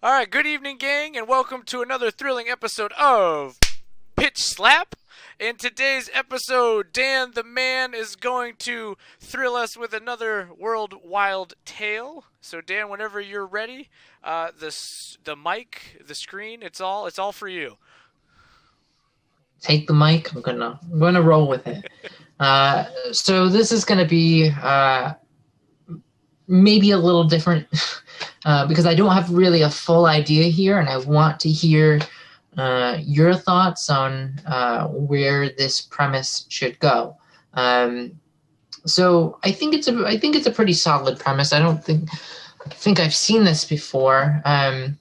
All right, good evening, gang, and welcome to another thrilling episode of Pitch Slap. In today's episode, Dan the Man is going to thrill us with another world wild tale. So, Dan, whenever you're ready, the mic, the screen, it's all for you. Take the mic. I'm gonna roll with it. So this is gonna be maybe a little different because I don't have really a full idea here, and I want to hear your thoughts on where this premise should go. So I think it's a pretty solid premise. I don't think I've seen this before. I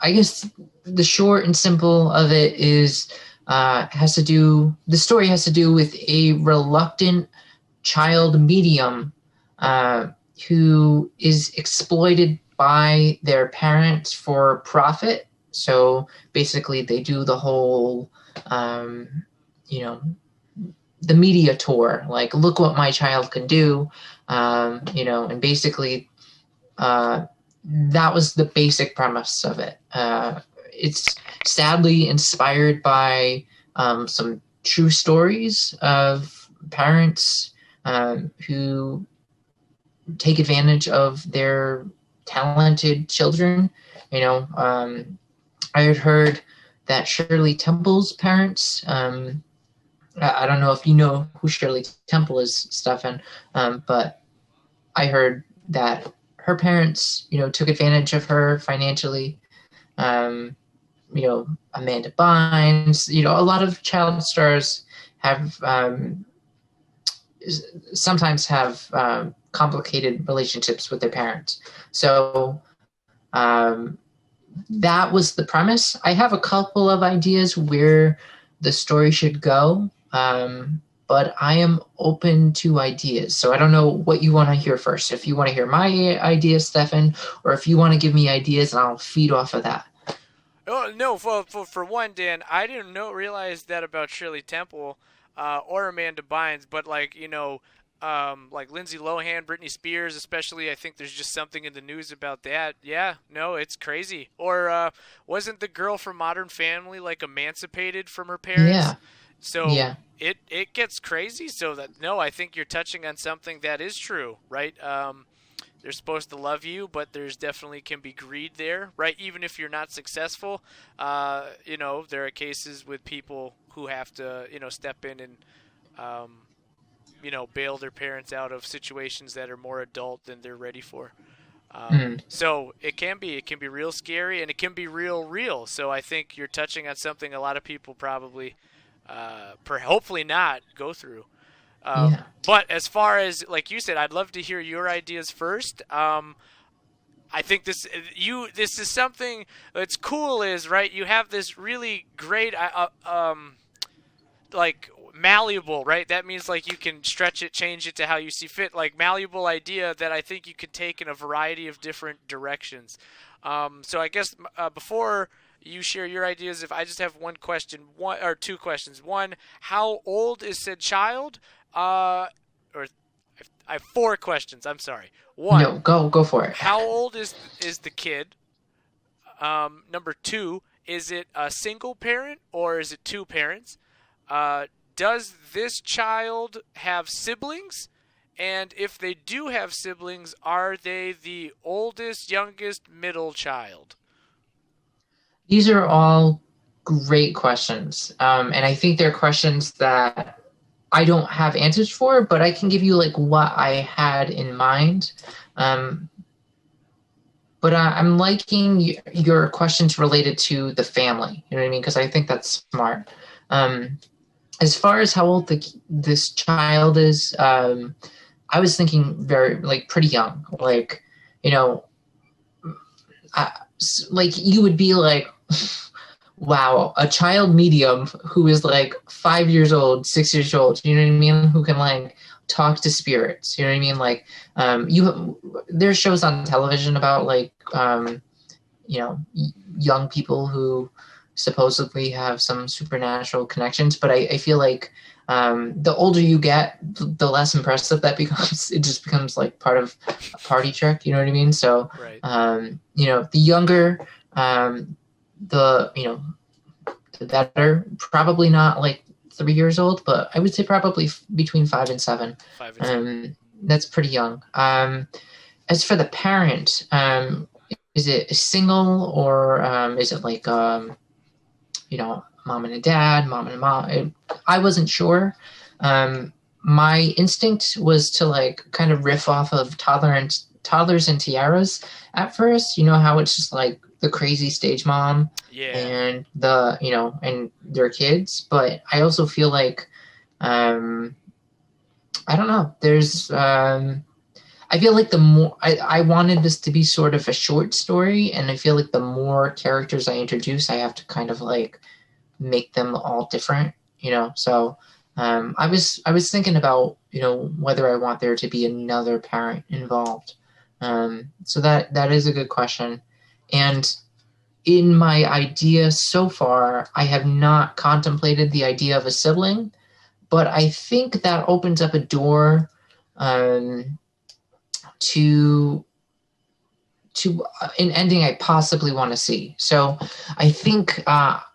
guess the short and simple of it is the story has to do with a reluctant child medium who is exploited by their parents for profit. So basically, they do the whole, you know, the media tour, like, look what my child can do, and basically, that was the basic premise of it. It's sadly inspired by some true stories of parents who take advantage of their talented children. I had heard that Shirley Temple's parents, I don't know if you know who Shirley Temple is, Stefan, but I heard that her parents, took advantage of her financially. Amanda Bynes, a lot of child stars have sometimes have complicated relationships with their parents. So that was the premise. I have a couple of ideas where the story should go, but I am open to ideas. So I don't know what you want to hear first. If you want to hear my ideas, Stefan, or if you want to give me ideas, and I'll feed off of that. Oh no! For one, Dan, I didn't realize that about Shirley Temple or Amanda Bynes, but like Lindsay Lohan, Britney Spears, especially. I think there's just something in the news about that. Yeah, no, it's crazy. Or wasn't the girl from Modern Family like emancipated from her parents? Yeah, So yeah. it gets crazy. So that no, I think you're touching on something that is true, right? They're supposed to love you, but there's definitely can be greed there, right? Even if you're not successful, there are cases with people who have to, step in and, bail their parents out of situations that are more adult than they're ready for. Mm. So it can be real scary, and it can be real. So I think you're touching on something a lot of people probably, hopefully not go through. Yeah. But as far as like you said, I'd love to hear your ideas first. I think this is something that's cool. Is right. You have this really great like malleable, right? That means like you can stretch it, change it to how you see fit. Like malleable idea that I think you could take in a variety of different directions. So I guess before you share your ideas, if I just have one or two questions. One, how old is said child? Or I have four questions. I'm sorry. No, One, go for it. how old is the kid? Number two, is it a single parent or is it two parents? Uh, does this child have siblings? And if they do have siblings, are they the oldest, youngest, middle child? These are all great questions. And I think they're questions that I don't have answers for, but I can give you like what I had in mind. Um, but I'm liking your questions related to the family. You know what I mean? Because I think that's smart. Um, as far as how old this child is, I was thinking very like pretty young. Like, you know, I, like you would be like, wow, a child medium who is like 5 years old, 6 years old, you know what I mean? Who can like talk to spirits, you know what I mean? Like, there's shows on television about like, young people who supposedly have some supernatural connections, but I feel like The older you get, the less impressive that becomes. It just becomes like part of a party trick. You know what I mean? So, Right. the younger, the the better. Probably not like 3 years old, but I would say probably between 5 and 7. 5 and 7. That's pretty young. As for the parent, is it a single or is it like mom and a dad, mom and a mom? I wasn't sure. My instinct was to like kind of riff off of Toddlers and Tiaras at first. You know how it's just like the crazy stage mom and and their kids. But I also feel like I don't know. There's I feel like the more I wanted this to be sort of a short story, and I feel like the more characters I introduce, I have to kind of like make them all different, So I was thinking about whether I want there to be another parent involved. So that is a good question, and in my idea so far, I have not contemplated the idea of a sibling, but I think that opens up a door to an ending I possibly want to see. So I think I've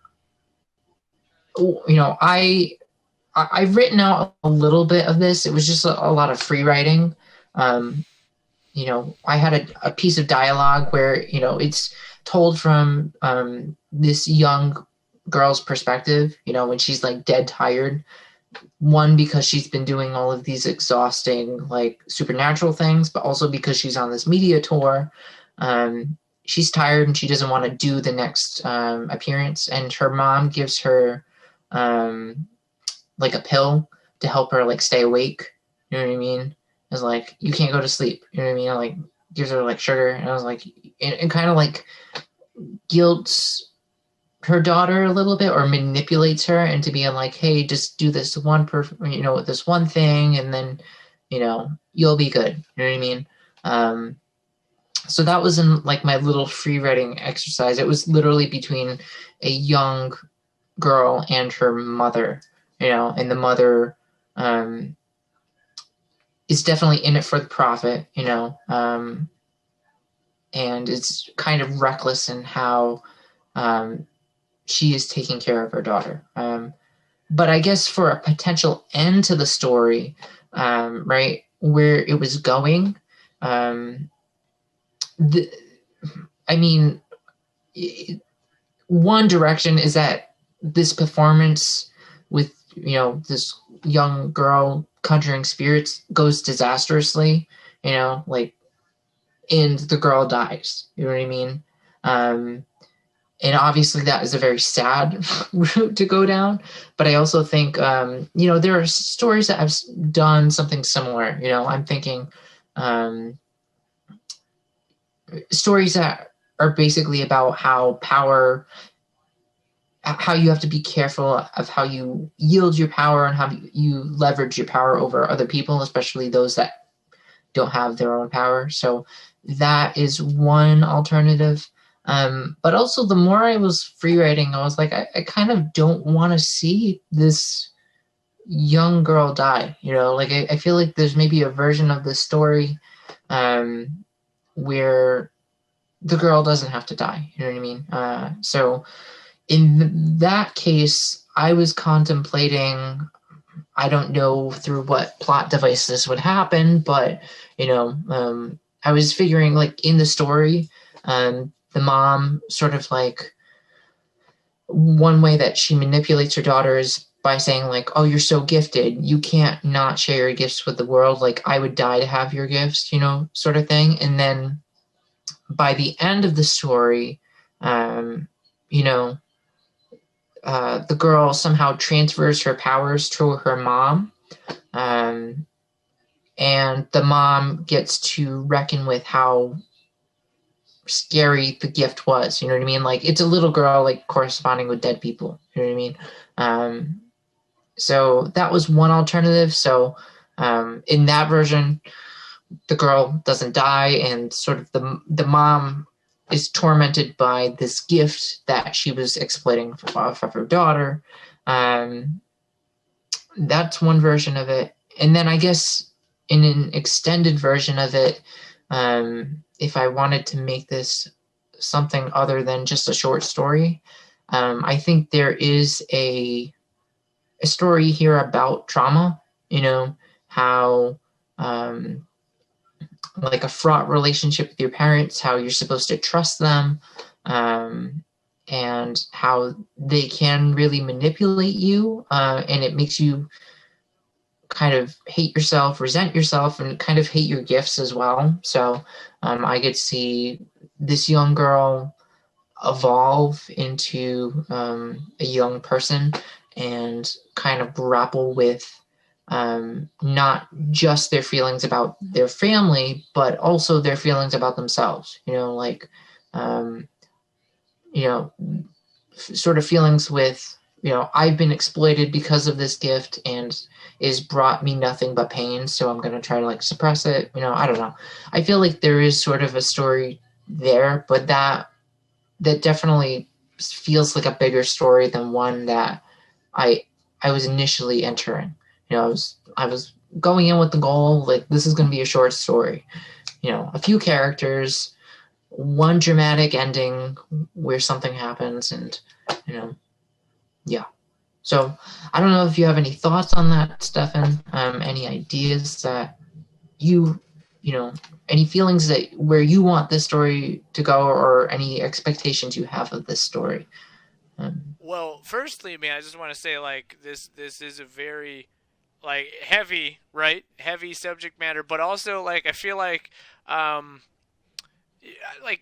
written out a little bit of this. It was just a lot of free writing. I had a piece of dialogue where it's told from this young girl's perspective, when she's like dead tired. One, because she's been doing all of these exhausting like supernatural things, but also because she's on this media tour. She's tired and she doesn't want to do the next appearance, and her mom gives her like a pill to help her like stay awake. You know what I mean? It's like, you can't go to sleep. You know what I mean? Like gives her like sugar, and I was like, it kind of like guilts her daughter a little bit, or manipulates her into being like, hey, just do this this one thing, and then you'll be good. You know what I mean? So that was in like my little free writing exercise. It was literally between a young girl and her mother, and the mother is definitely in it for the profit, and it's kind of reckless in how she is taking care of her daughter. But I guess for a potential end to the story, right, where it was going, one direction is that this performance with this young girl conjuring spirits goes disastrously, and the girl dies. You know what I mean? And obviously that is a very sad route to go down. But I also think, there are stories that have done something similar. I'm thinking stories that are basically about how you have to be careful of how you yield your power and how you leverage your power over other people, especially those that don't have their own power. So that is one alternative. But also, the more I was free writing, I was like, I kind of don't want to see this young girl die. I feel like there's maybe a version of this story where the girl doesn't have to die. You know what I mean? So in that case, I was contemplating, I don't know through what plot device this would happen, but, I was figuring like in the story, the mom sort of like, one way that she manipulates her daughter is by saying like, oh, you're so gifted, you can't not share your gifts with the world. Like, I would die to have your gifts, sort of thing. And then by the end of the story, the girl somehow transfers her powers to her mom. And the mom gets to reckon with how scary the gift was. You know what I mean? Like, it's a little girl like corresponding with dead people. You know what I mean? So that was one alternative. So in that version, the girl doesn't die, and sort of the mom is tormented by this gift that she was exploiting for her daughter. that's one version of it. And then I guess in an extended version of it, if I wanted to make this something other than just a short story, I think there is a story here about trauma, you know, how like a fraught relationship with your parents, how you're supposed to trust them, and how they can really manipulate you, and it makes you kind of hate yourself, resent yourself, and kind of hate your gifts as well. So I could see this young girl evolve into a young person and kind of grapple with not just their feelings about their family, but also their feelings about themselves. Like, um, you know, sort of feelings with, I've been exploited because of this gift and is brought me nothing but pain. So I'm going to try to like suppress it. I don't know. I feel like there is sort of a story there, but that definitely feels like a bigger story than one that I was initially entering. I was going in with the goal, like, this is going to be a short story. A few characters, one dramatic ending where something happens, and yeah. So I don't know if you have any thoughts on that, Stefan. Any ideas that any feelings that where you want this story to go, or any expectations you have of this story. Well, firstly, man, I just want to say, like, this is a very, like, heavy, right? Heavy subject matter, but also, like, I feel like, like,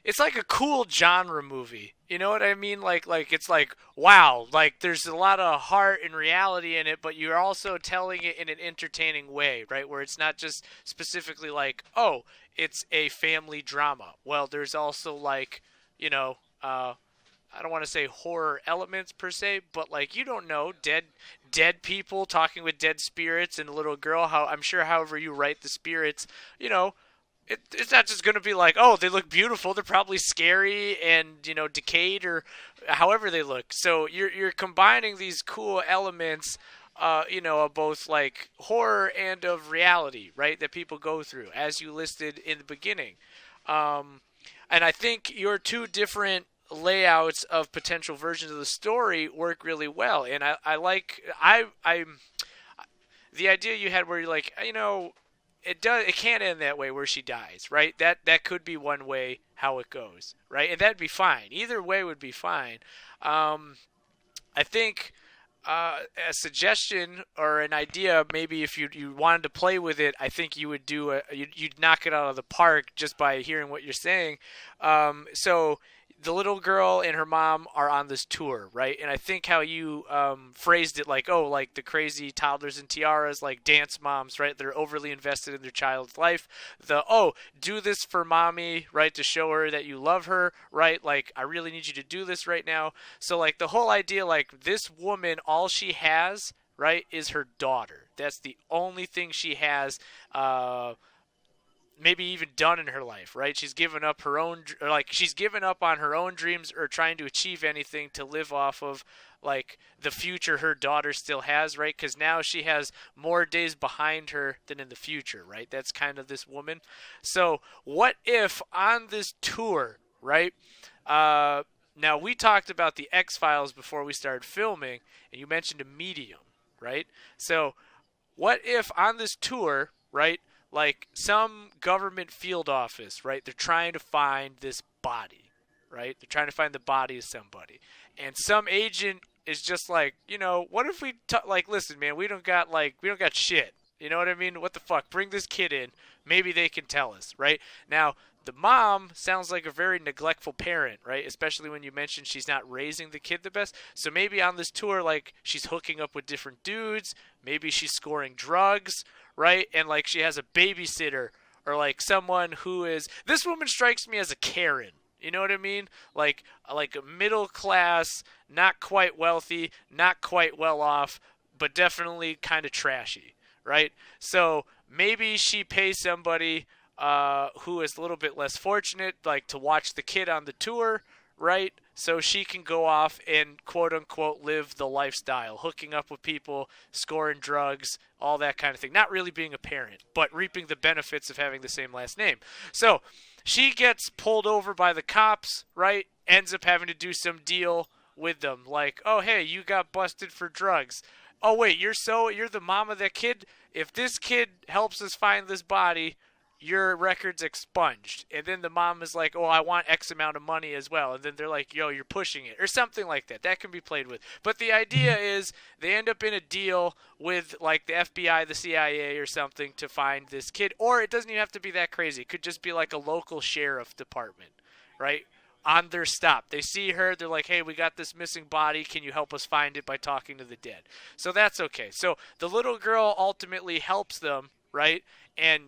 it's like a cool genre movie. You know what I mean? Like it's like, wow, like there's a lot of heart and reality in it, but you're also telling it in an entertaining way, right? Where it's not just specifically like, oh, it's a family drama. Well, there's also like, I don't want to say horror elements per se, but like, you don't know, dead people talking with dead spirits and a little girl. How I'm sure, however you write the spirits, it's not just going to be like, oh, they look beautiful. They're probably scary and, decayed, or however they look. So you're combining these cool elements, of both like horror and of reality, right? That people go through, as you listed in the beginning. And I think your two different layouts of potential versions of the story work really well. And I'm the idea you had where you're like, it can't end that way where she dies, right? That could be one way how it goes, right? And that'd be fine. Either way would be fine. I think a suggestion or an idea, maybe if you wanted to play with it, I think you would you'd knock it out of the park just by hearing what you're saying. So the little girl and her mom are on this tour, right? And I think how you phrased it, like, oh, like the crazy toddlers and tiaras, like dance moms, right? They're overly invested in their child's life. Do this for mommy, right? To show her that you love her, right? Like, I really need you to do this right now. So, like, the whole idea, like, this woman, all she has, right, is her daughter. That's the only thing she has, maybe even done in her life, right? She's given up she's given up on her own dreams or trying to achieve anything to live off of, like, the future her daughter still has, right? Because now she has more days behind her than in the future, right? That's kind of this woman. So what if on this tour, right? Now we talked about the X-Files before we started filming, and you mentioned a medium, right? So what if on this tour, right, like some government field office, right? They're trying to find this body, right? They're trying to find the body of somebody. And some agent is just like, what if we like, listen, man, we don't got shit. You know what I mean? What the fuck? Bring this kid in. Maybe they can tell us, right? Now, the mom sounds like a very neglectful parent, right? Especially when you mentioned she's not raising the kid the best. So maybe on this tour, like, she's hooking up with different dudes. Maybe she's scoring drugs, right? And, like, she has a babysitter or, like, someone who is... This woman strikes me as a Karen. You know what I mean? Like a middle class, not quite wealthy, not quite well off, but definitely kind of trashy, right? So maybe she pays somebody who is a little bit less fortunate, like, to watch the kid on the tour, right? So she can go off and quote unquote live the lifestyle, hooking up with people, scoring drugs, all that kind of thing. Not really being a parent, but reaping the benefits of having the same last name. So she gets pulled over by the cops, right? Ends up having to do some deal with them, like, oh hey, you got busted for drugs. Oh wait, you're the mom of that kid? If this kid helps us find this body, your record's expunged. And then the mom is like, oh, I want X amount of money as well. And then they're like, yo, you're pushing it. Or something like that. That can be played with. But the idea is they end up in a deal with like the FBI, the CIA or something to find this kid. Or it doesn't even have to be that crazy. It could just be like a local sheriff department, right? On their stop. They see her. They're like, hey, we got this missing body. Can you help us find it by talking to the dead? So that's okay. So the little girl ultimately helps them, right? And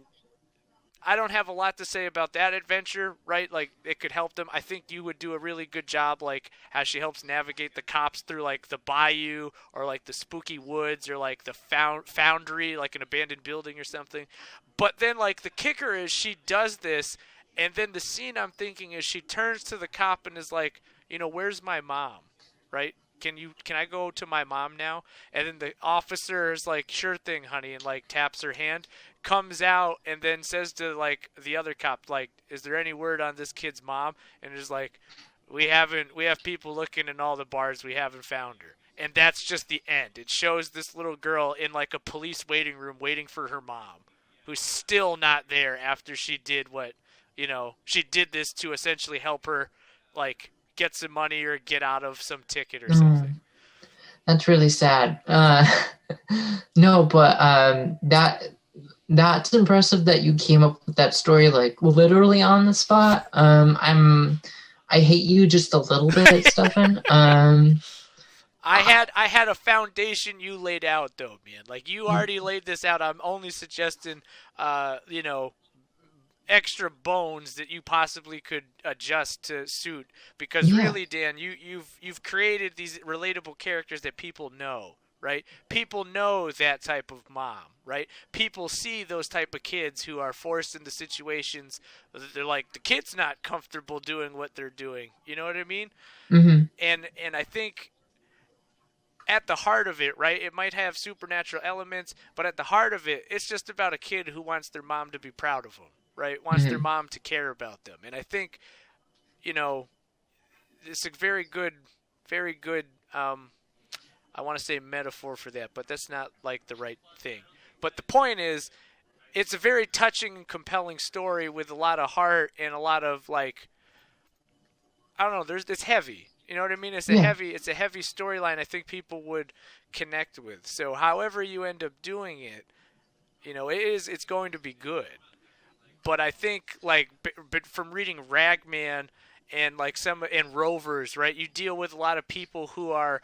I don't have a lot to say about that adventure, right? Like, it could help them. I think you would do a really good job, like, how she helps navigate the cops through, like, the bayou or, like, the spooky woods or, like, the foundry, like an abandoned building or something. But then, like, the kicker is she does this, and then the scene I'm thinking is she turns to the cop and is like, you know, where's my mom, right? Can I go to my mom now? And then the officer is like, sure thing, honey, and like taps her hand, comes out and then says to like the other cop, like, is there any word on this kid's mom? And is like, we have people looking in all the bars, we haven't found her. And that's just the end. It shows this little girl in like a police waiting room waiting for her mom, who's still not there after she did what, you know, she did this to essentially help her like get some money or get out of some ticket or something. That's really sad. No, but that's impressive that you came up with that story like literally on the spot. I hate you just a little bit, Stefan. I had a foundation you laid out though, man. Like you already laid this out. I'm only suggesting you know, extra bones that you possibly could adjust to suit, because really, Dan, you've created these relatable characters that people know, right? People know that type of mom, right? People see those type of kids who are forced into situations that they're like, the kid's not comfortable doing what they're doing, you know what I mean? And I think at the heart of it, right, it might have supernatural elements, but at the heart of it, it's just about a kid who wants their mom to be proud of them, right? Wants their mom to care about them. And I think, you know, it's a very good, I want to say metaphor for that, but that's not like the right thing. But the point is, it's a very touching and compelling story with a lot of heart and a lot of like, I don't know, it's heavy. You know what I mean? It's a heavy storyline I think people would connect with. So however you end up doing it, you know, it's going to be good. But I think like but from reading Ragman and like and Rovers, right? You deal with a lot of people who are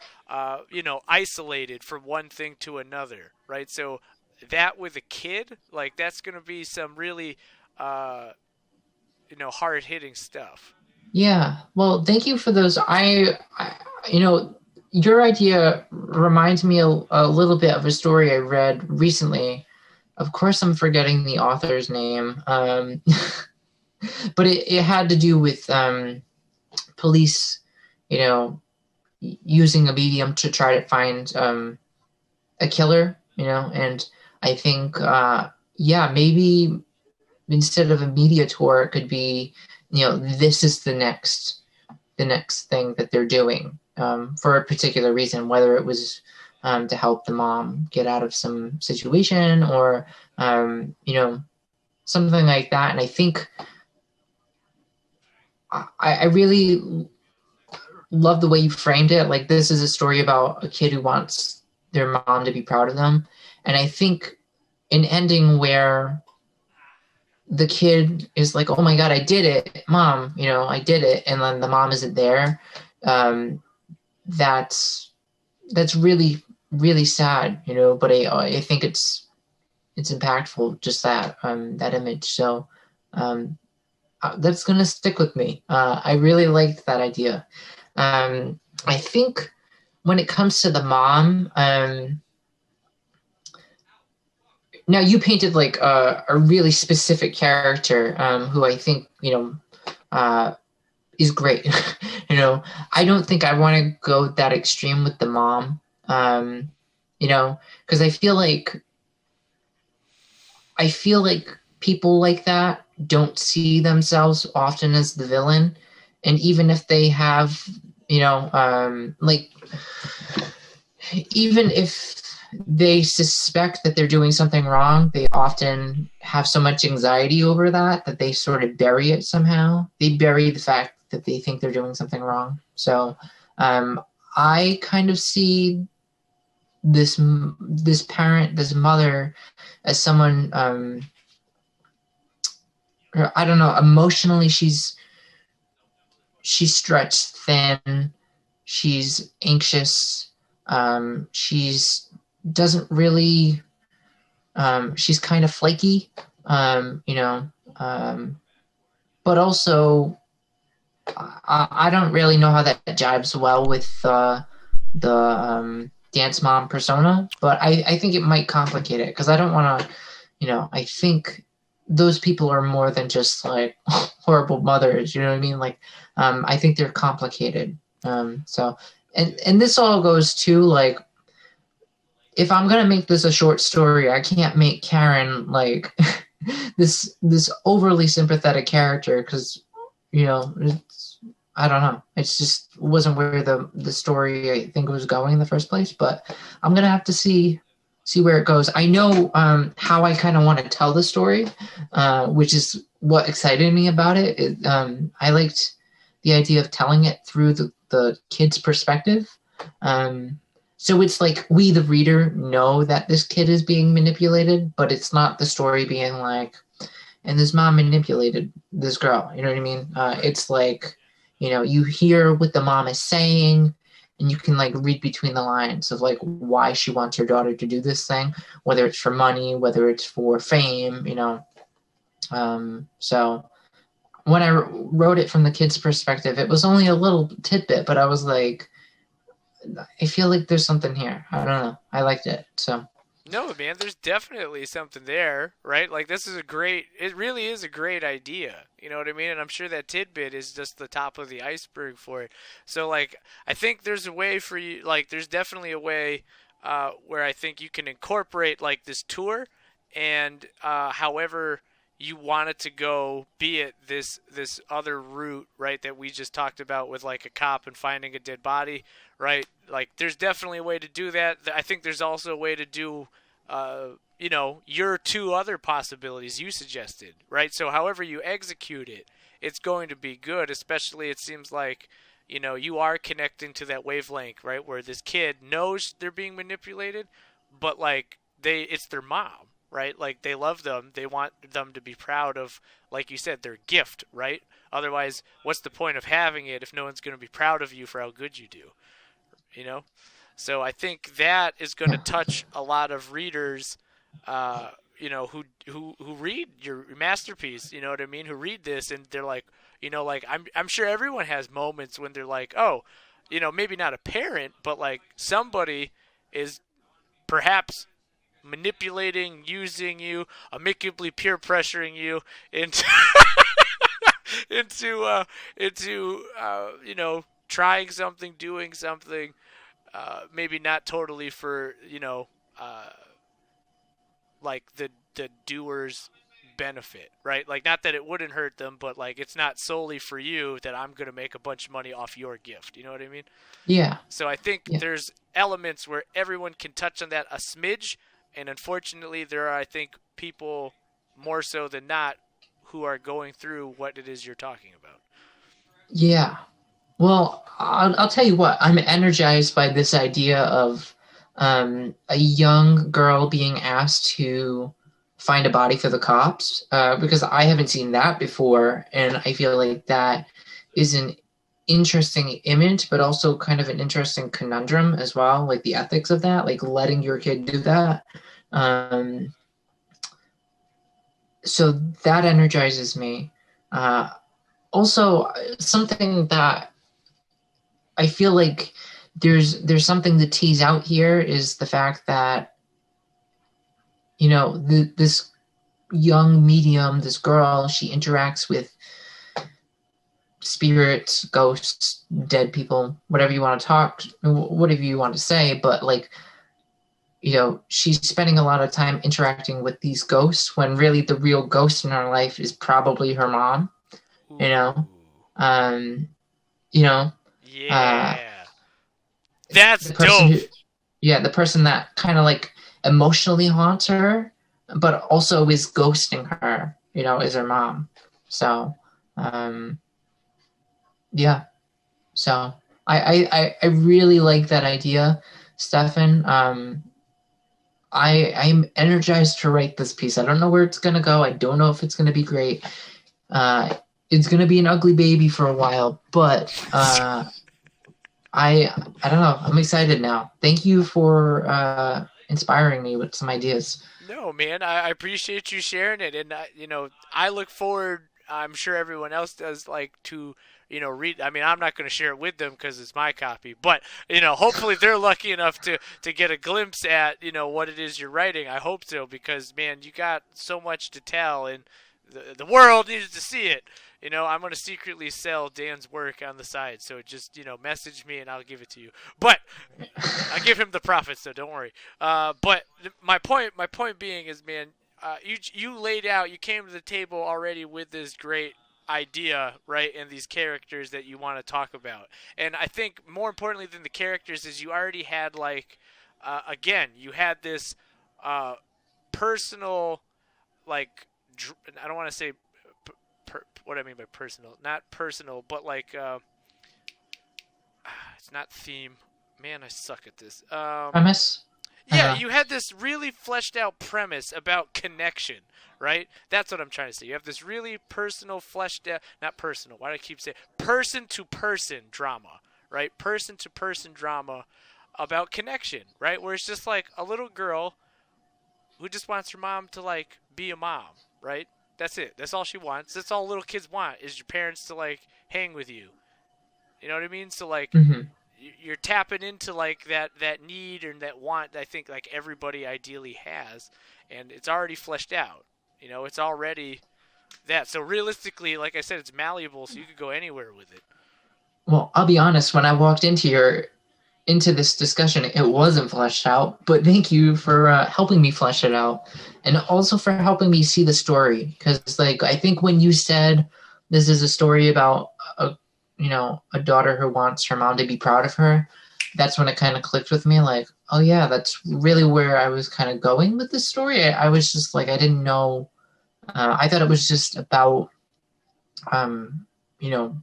you know, isolated from one thing to another, right? So that with a kid, like that's going to be some really you know, hard-hitting stuff. Yeah. Well, thank you for those. I you know, your idea reminds me a little bit of a story I read recently. Of course, I'm forgetting the author's name, but it had to do with police, you know, using a medium to try to find a killer, you know, and I think, maybe instead of a media tour, it could be, you know, this is the next thing that they're doing for a particular reason, whether it was to help the mom get out of some situation or, you know, something like that. And I think I really love the way you framed it. Like, this is a story about a kid who wants their mom to be proud of them. And I think an ending where the kid is like, oh my God, I did it, mom, you know, I did it. And then the mom isn't there. That's really, really sad, you know, but I think it's impactful, just that image. So that's going to stick with me. I really liked that idea. I think when it comes to the mom, now you painted like a really specific character who I think, you know, is great. You know, I don't think I want to go that extreme with the mom. You know, because I feel like people like that don't see themselves often as the villain, and even if they have, you know, like even if they suspect that they're doing something wrong, they often have so much anxiety over that that they sort of bury it somehow. They bury the fact that they think they're doing something wrong. So um, I kind of see this parent, this mother, as someone I don't know, emotionally she's stretched thin, she's anxious, she's doesn't really she's kind of flaky, you know, but also I don't really know how that jives well with the dance mom persona, but I think it might complicate it because I don't want to, you know, I think those people are more than just like horrible mothers, you know what I mean? Like, I think they're complicated. So, and this all goes to like, if I'm gonna make this a short story, I can't make Karen like this overly sympathetic character because, you know, I don't know. It's just wasn't where the story I think was going in the first place. But I'm gonna have to see where it goes. I know how I kind of want to tell the story, which is what excited me about it. I liked the idea of telling it through the kid's perspective. So it's like we, the reader, know that this kid is being manipulated, but it's not the story being like, and this mom manipulated this girl. You know what I mean? It's like, you know, you hear what the mom is saying, and you can like read between the lines of like why she wants her daughter to do this thing, whether it's for money, whether it's for fame, you know. So when I wrote it from the kid's perspective, it was only a little tidbit, but I was like, I feel like there's something here. I don't know. I liked it. So No, man, there's definitely something there, right? Like this is a great, it really is a great idea. You know what I mean? And I'm sure that tidbit is just the top of the iceberg for it. So like, I think there's a way for you, like there's definitely a way where I think you can incorporate like this tour and however you want it to go, be it this other route, right, that we just talked about with like a cop and finding a dead body, right? Like there's definitely a way to do that. I think there's also a way to do you know, your two other possibilities you suggested, right? So however you execute it, it's going to be good, especially it seems like, you know, you are connecting to that wavelength, right? Where this kid knows they're being manipulated, but like it's their mom, right? Like they love them. They want them to be proud of, like you said, their gift, right? Otherwise, what's the point of having it if no one's going to be proud of you for how good you do, you know? So I think that is going to touch a lot of readers, you know, who read your masterpiece. You know what I mean? Who read this and they're like, you know, like I'm sure everyone has moments when they're like, oh, you know, maybe not a parent, but like somebody is perhaps manipulating, using you, amicably peer pressuring you into into you know, trying something, doing something. Maybe not totally for, you know, like the doer's benefit, right? Like not that it wouldn't hurt them, but like it's not solely for you that I'm going to make a bunch of money off your gift. You know what I mean? yeah, So I think yeah, there's elements where everyone can touch on that a smidge, and unfortunately there are, I think, people more so than not who are going through what it is you're talking about. yeah. Well, I'll tell you what, I'm energized by this idea of a young girl being asked to find a body for the cops, because I haven't seen that before. And I feel like that is an interesting image, but also kind of an interesting conundrum as well, like the ethics of that, like letting your kid do that. Um, so that energizes me. Uh, Also, something that I feel like there's something to tease out here is the fact that, you know, this young medium, this girl, she interacts with spirits, ghosts, dead people, whatever you want to talk, whatever you want to say, but like, she's spending a lot of time interacting with these ghosts when really the real ghost in her life is probably her mom, you know? Ooh. Um, you know, uh, Yeah. That's the person dope. who, yeah, the person that kind of like emotionally haunts her, but also is ghosting her, is her mom. So, um, yeah. So I really like that idea, Stefan. I'm energized to write this piece. I don't know where it's gonna go. I don't know if it's gonna be great. Uh, it's gonna be an ugly baby for a while, but I don't know. I'm excited now. Thank you for inspiring me with some ideas. No, man, I appreciate you sharing it, and I look forward. I'm sure everyone else does, like to read. I mean, I'm not going to share it with them because it's my copy, but hopefully they're lucky enough to get a glimpse at what it is you're writing. I hope so because man, you got so much to tell, and the world needs to see it. I'm going to secretly sell Dan's work on the side, so just message me and I'll give it to you. But I give him the profits, so don't worry. But my point being is, man, you laid out, you came to the table already with this great idea, right, and these characters that you want to talk about. And I think more importantly than the characters is you already had like, again, you had this uh, personal, like, I don't want to say what I mean by personal, not personal, but like, it's not theme. Man, I suck at this. Premise? Yeah, you had this really fleshed out premise about connection, right? That's what I'm trying to say. You have this really personal, fleshed out, not personal, why do I keep saying person to person drama, right? Person to person drama about connection, right? Where it's just like a little girl who just wants her mom to like be a mom, right? That's it. That's all she wants. That's all little kids want is your parents to like hang with you. You know what I mean? So like Mm-hmm. you're tapping into like that need and that want I think like everybody ideally has, and it's already fleshed out. It's already that. So realistically, like I said, it's malleable, so you could go anywhere with it. Well, I'll be honest. When I walked into this discussion, it wasn't fleshed out. But thank you for helping me flesh it out, and also for helping me see the story. Because, like, I think when you said this is a story about a daughter who wants her mom to be proud of her, that's when it kind of clicked with me. Like, oh yeah, that's really where I was kind of going with this story. I was just like, I didn't know. I thought it was just about um,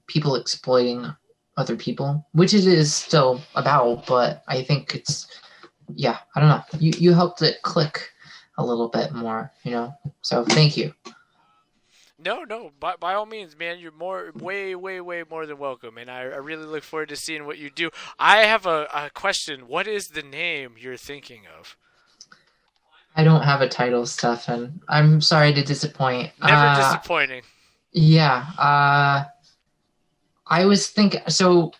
people exploiting other people, which it is still about, but I think it's, yeah, I don't know. You helped it click a little bit more, so thank you. No, no, by all means, man, you're way, way, way more than welcome, and I really look forward to seeing what you do. I have a question. What is the name you're thinking of? I don't have a title, Stefan. I'm sorry to disappoint. Never disappointing. Yeah, I was think so.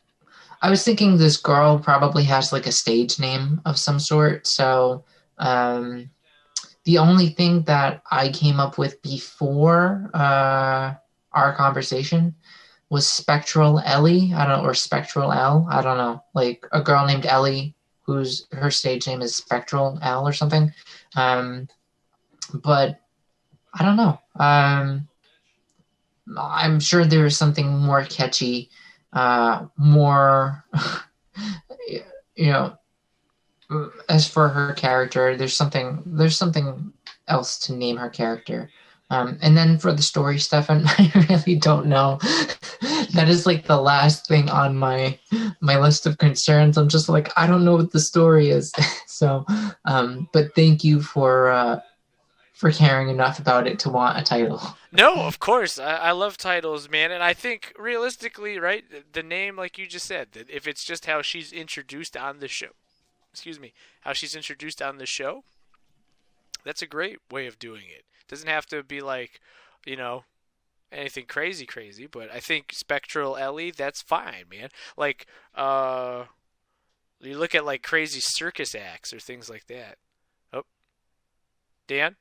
I was thinking this girl probably has like a stage name of some sort. So um, the only thing that I came up with before our conversation was Spectral Ellie. I don't know, or Spectral L. I don't know. Like a girl named Ellie whose her stage name is Spectral L or something. Um, but I don't know. I'm sure there is something more catchy, more, you know, as for her character, there's something else to name her character. And then for the story, Stefan, I really don't know. That is like the last thing on my list of concerns. I'm just like, I don't know what the story is. So, but thank you for caring enough about it to want a title. No, of course. I love titles, man. And I think realistically, right, the name, like you just said, that if it's just how she's introduced on the show, excuse me, how she's introduced on the show, that's a great way of doing it. Doesn't have to be like, you know, anything crazy, crazy, but I think Spectral Ellie, that's fine, man. Like, you look at like crazy circus acts or things like that. Oh, Dan?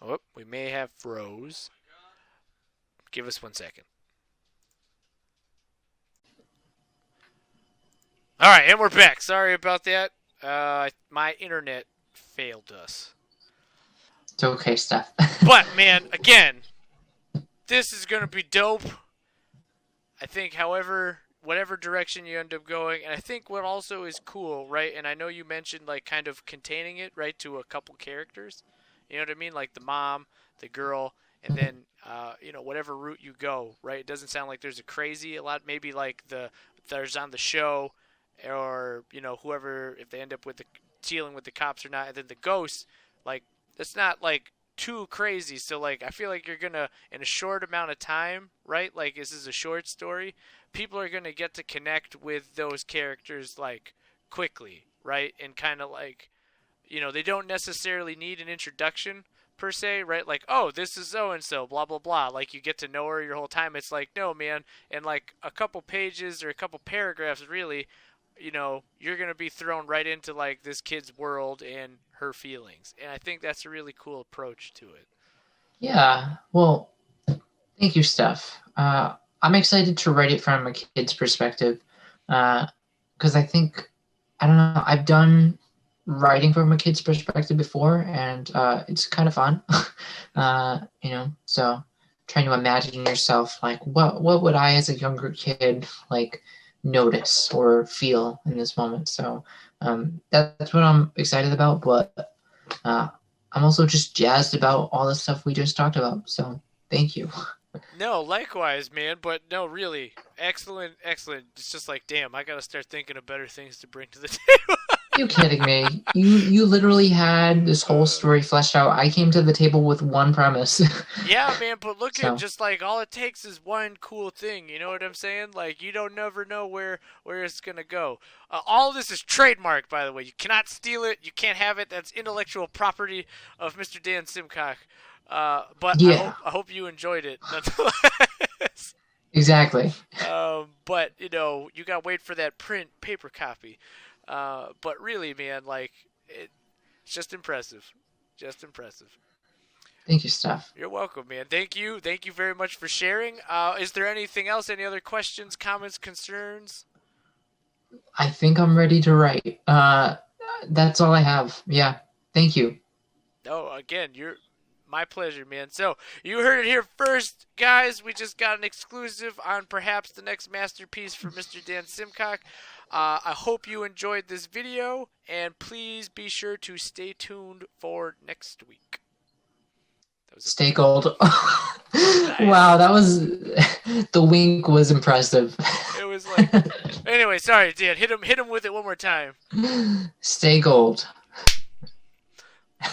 Oh, we may have froze. Give us 1 second. All right, and we're back. Sorry about that. My internet failed us. It's okay, Steph. But, man, again, this is going to be dope. I think, whatever direction you end up going, and I think what also is cool, right, and I know you mentioned, like, kind of containing it, right, to a couple characters. You know what I mean? Like the mom, the girl, and then, whatever route you go, right? It doesn't sound like there's a lot, maybe like there's on the show, or, whoever, if they end up dealing with the cops or not, and then the ghosts, like, that's not, like, too crazy. So, like, I feel like you're gonna, in a short amount of time, right? Like, this is a short story. People are gonna get to connect with those characters, like, quickly, right? And kind of like, they don't necessarily need an introduction per se, right? Like, oh, this is so and so, blah blah blah. Like, you get to know her your whole time. It's like, no, man, in like a couple pages or a couple paragraphs, really, you're gonna be thrown right into like this kid's world and her feelings. And I think that's a really cool approach to it. Yeah. Well, thank you, Steph. I'm excited to write it from a kid's perspective, because I think, I don't know, I've done writing from a kid's perspective before, and it's kind of fun. So trying to imagine yourself, like, what would I as a younger kid like notice or feel in this moment. So that's what I'm excited about, but I'm also just jazzed about all the stuff we just talked about. So thank you. No, likewise, man. But no, really, excellent. It's just like, damn, I gotta start thinking of better things to bring to the table. You kidding me? You literally had this whole story fleshed out. I came to the table with one premise. Yeah, man, but look So- at, just like, all it takes is one cool thing. You know what I'm saying? Like, you don't never know where it's gonna go. All of this is trademarked, by the way. You cannot steal it. You can't have it. That's intellectual property of Mr. Dan Simcock. But Yeah. I hope you enjoyed it nonetheless. Exactly. But you gotta wait for that print paper copy. But really, man, like, it's just impressive. Just impressive. Thank you, Steph. You're welcome, man. Thank you very much for sharing. Is there anything else? Any other questions, comments, concerns? I think I'm ready to write. That's all I have. Yeah. Thank you. No, again, my pleasure, man. So, you heard it here first, guys. We just got an exclusive on perhaps the next masterpiece for Mr. Dan Simcock. I hope you enjoyed this video, and please be sure to stay tuned for next week. Stay gold. Wow, that was the wink was impressive. It was like, anyway, sorry, Dan. Hit him with it one more time. Stay gold.